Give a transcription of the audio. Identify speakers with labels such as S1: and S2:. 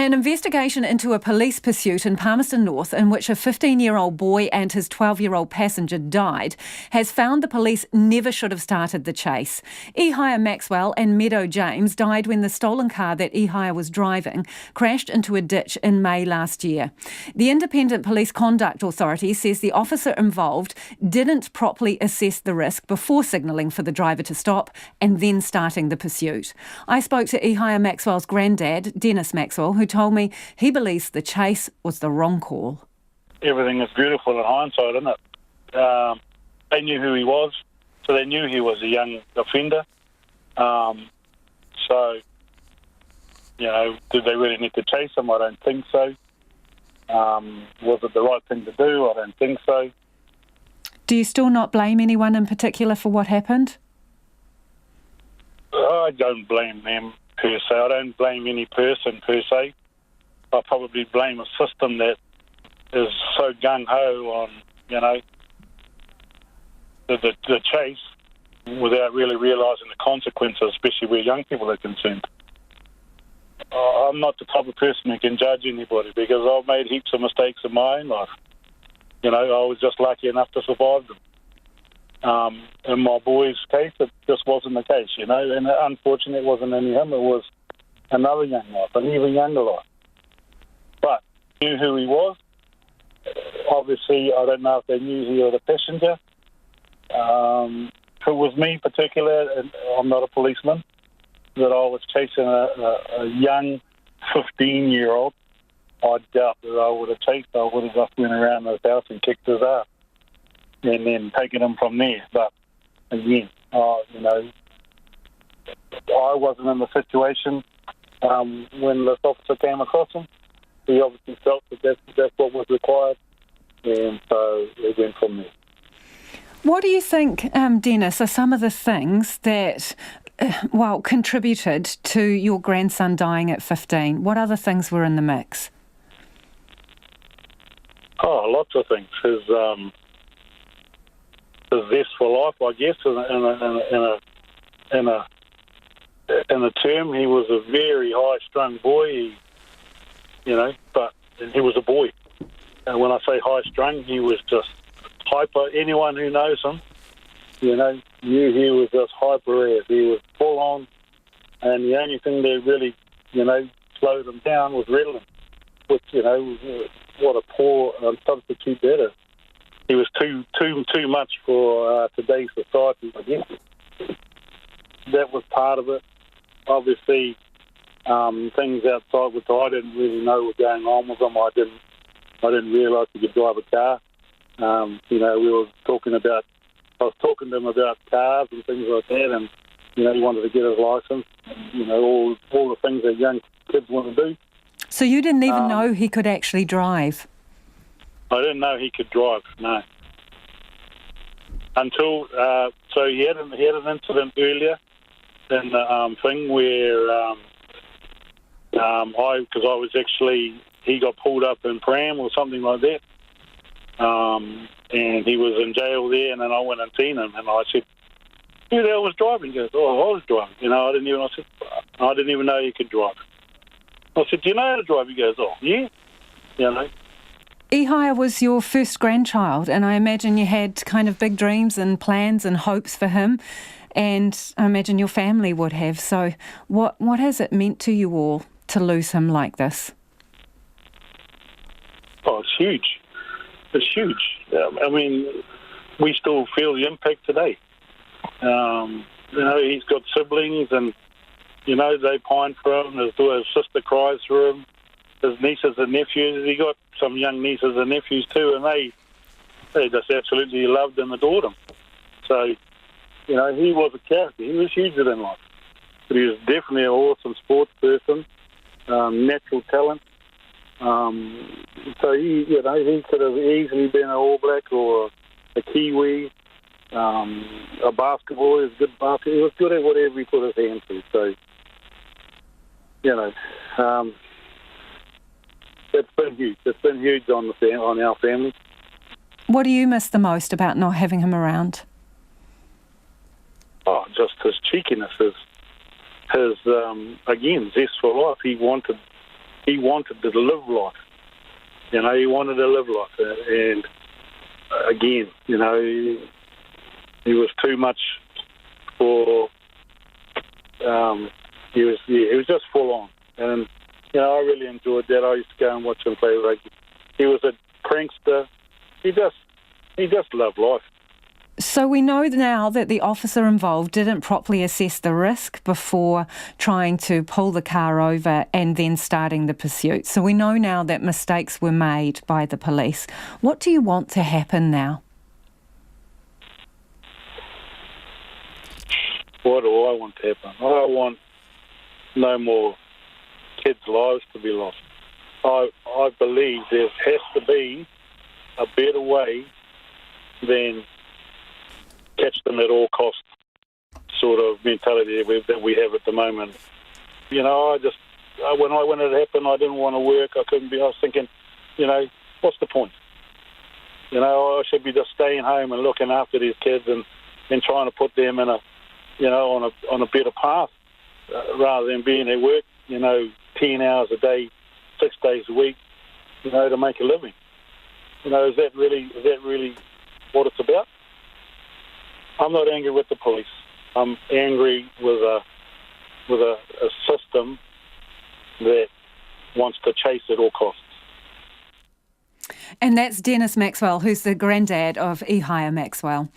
S1: An investigation into a police pursuit in Palmerston North in which a 15-year-old boy and his 12-year-old passenger died has found the police never should have started the chase. Ihaia Maxwell and Meadow James died when the stolen car that Ihaia was driving crashed into a ditch in May last year. The Independent Police Conduct Authority says the officer involved didn't properly assess the risk before signalling for the driver to stop and then starting the pursuit. I spoke to Ihaia Maxwell's granddad, Dennis Maxwell, who told me he believes the chase was the wrong call.
S2: Everything is beautiful in hindsight, isn't it? They knew who he was, so they knew he was a young offender. So, did they really need to chase him? I don't think so. Was it the right thing to do? I don't think so.
S1: Do you still not blame anyone in particular for what happened?
S2: I don't blame them per se. I don't blame any person per se. I probably blame a system that is so gung-ho on, the chase without really realising the consequences, especially where young people are concerned. I'm not the type of person who can judge anybody because I've made heaps of mistakes in my own life. I was just lucky enough to survive them. In my boy's case, it just wasn't the case, and unfortunately it wasn't only him, it was another young life, an even younger life. But knew who he was. Obviously, I don't know if they knew he was a passenger. If it was me in particular, and I'm not a policeman, that I was chasing a young 15-year-old, I doubt that I would have chased. I would have just went around his house and kicked his ass and then taken him from there. But again, I wasn't in the situation when this officer came across him. He obviously felt that that's what was required, and so we went from there.
S1: What do you think, Dennis, are some of the things that, contributed to your grandson dying at 15? What other things were in the mix?
S2: Oh, lots of things. His zest for life, I guess, in a term, he was a very high-strung boy. But he was a boy. And when I say high-strung, he was just hyper. Anyone who knows him, knew he was just hyper. He was full on, and the only thing that really, slowed him down was Ritalin, which, what a poor substitute that is. He was too much for today's society, I guess. That was part of it. Obviously, things outside which I didn't really know were going on with him. I didn't realise he could drive a car. I was talking to him about cars and things like that, and he wanted to get his licence. All the things that young kids want to do.
S1: So you didn't even know he could actually drive?
S2: I didn't know he could drive. No. Until so he had an incident earlier in the thing where he got pulled up in pram or something like that, and he was in jail there, and then I went and seen him, and I said, who the hell was driving? He goes, I was driving. I didn't even know he could drive. I said, do you know how to drive? He goes, yeah.
S1: Ihaia was your first grandchild, and I imagine you had kind of big dreams and plans and hopes for him, and I imagine your family would have. So what has it meant to you all to lose him like this?
S2: Oh, it's huge. It's huge. We still feel the impact today. He's got siblings, and, they pine for him. His sister cries for him. His nieces and nephews. He got some young nieces and nephews too, and they just absolutely loved and adored him. So, he was a character. He was huge in life. But he was definitely an awesome sports person, natural talent. So he could have easily been an All Black or a Kiwi, a basketball. He was good basket. He was good at whatever he put his hand to. So, it's been huge. It's been huge on our family.
S1: What do you miss the most about not having him around?
S2: Oh, just his cheekiness, his again, zest for life. He wanted he wanted to live life. You know, he wanted to live life. And again, you know, he was too much for... he was just full on. And, you know, I really enjoyed that. I used to go and watch him play rugby. He was a prankster. He just loved life.
S1: So we know now that the officer involved didn't properly assess the risk before trying to pull the car over and then starting the pursuit. So we know now that mistakes were made by the police. What do you want to happen now?
S2: What do I want to happen? I want no more kids' lives to be lost. I believe there has to be a better way than catch them at all costs sort of mentality that we have at the moment. You know, when it happened, I didn't want to work. I was thinking, you know, what's the point? You know, I should be just staying home and looking after these kids and trying to put them in on a better path rather than being at work, you know, 10 hours a day, 6 days a week, you know, to make a living. You know, is that really what it's about? I'm not angry with the police. I'm angry with a system that wants to chase at all costs.
S1: And that's Dennis Maxwell, who's the granddad of Ihaia Maxwell.